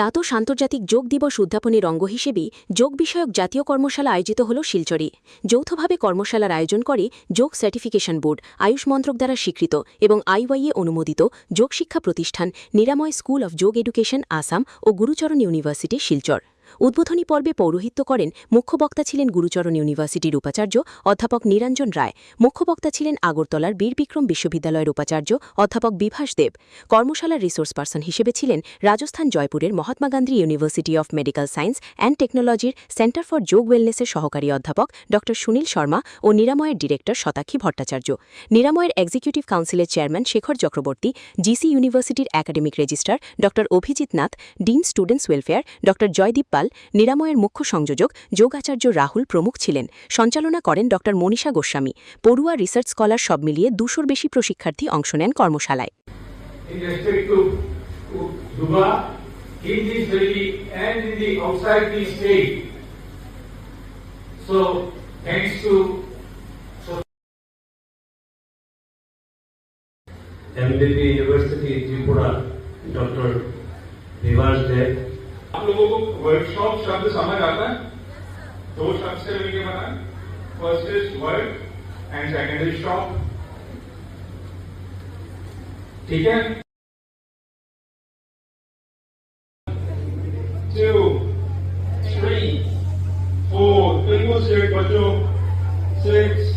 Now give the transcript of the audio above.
দ্বাদশ আন্তর্জাতিক যোগ দিবস উদ্যাপনের অঙ্গ হিসেবেই যোগ বিষয়ক জাতীয় কর্মশালা আয়োজিত হল শিলচরে। যৌথভাবে কর্মশালার আয়োজন করে যোগ সার্টিফিকেশন বোর্ড, আয়ুষ মন্ত্রক দ্বারা স্বীকৃত এবং আইওয়াইএ অনুমোদিত যোগ শিক্ষা প্রতিষ্ঠান নিরাময় স্কুল অব যোগ এডুকেশন আসাম ও গুরুচরণ ইউনিভার্সিটি শিলচর। উদ্বোধনী পর্বে পৌরোহিত্য করেন মুখ্য বক্তা ছিলেন গুরুচরণ ইউনিভার্সিটির উপাচার্য অধ্যাপক নিরঞ্জন রায়, মুখ্য বক্তা ছিলেন আগরতলার বীর বিক্রম বিশ্ববিদ্যালয়ের উপাচার্য অধ্যাপক বিভাস দেব। কর্মশালার রিসোর্স পার্সন হিসেবে ছিলেন রাজস্থান জয়পুরের Mahatma Gandhi university of medical science and টেকনোলজির সেন্টার ফর যোগ ওয়েলনেসের সহকারী অধ্যাপক ড সুনীল শর্মা ও নিরাময়ের ডিরেক্টর শতাক্ষী ভট্টাচার্য। নিরাময়ের এক্সিকিউটিভ কাউন্সিলের চেয়ারম্যান শেখর চক্রবর্তী, জিসি ইউনিভার্সিটির একাডেমিক রেজিস্ট্রার ড Abhijit Nath, dean students welfare ড জয়দীপ পাল, নিরাময়ের মুখ্য সংযোজক যোগাচার্য রাহুল প্রমুখ ছিলেন। সঞ্চালনা করেন ড মনীষা গোস্বামী। পড়ুয়া, রিসার্চ স্কলার সব মিলিয়ে 200-র বেশি প্রশিক্ষার্থী অংশ নেন কর্মশালায়। MBB university Tripura doctor Bibhas Deb. आप लोगों को वर्कशॉप शब्द समझ आता है? दो शब्द से मिलकर बना है। First is work and second is shop. ठीक है? 2, 3, 4, बिल्कुल से बच्चों 6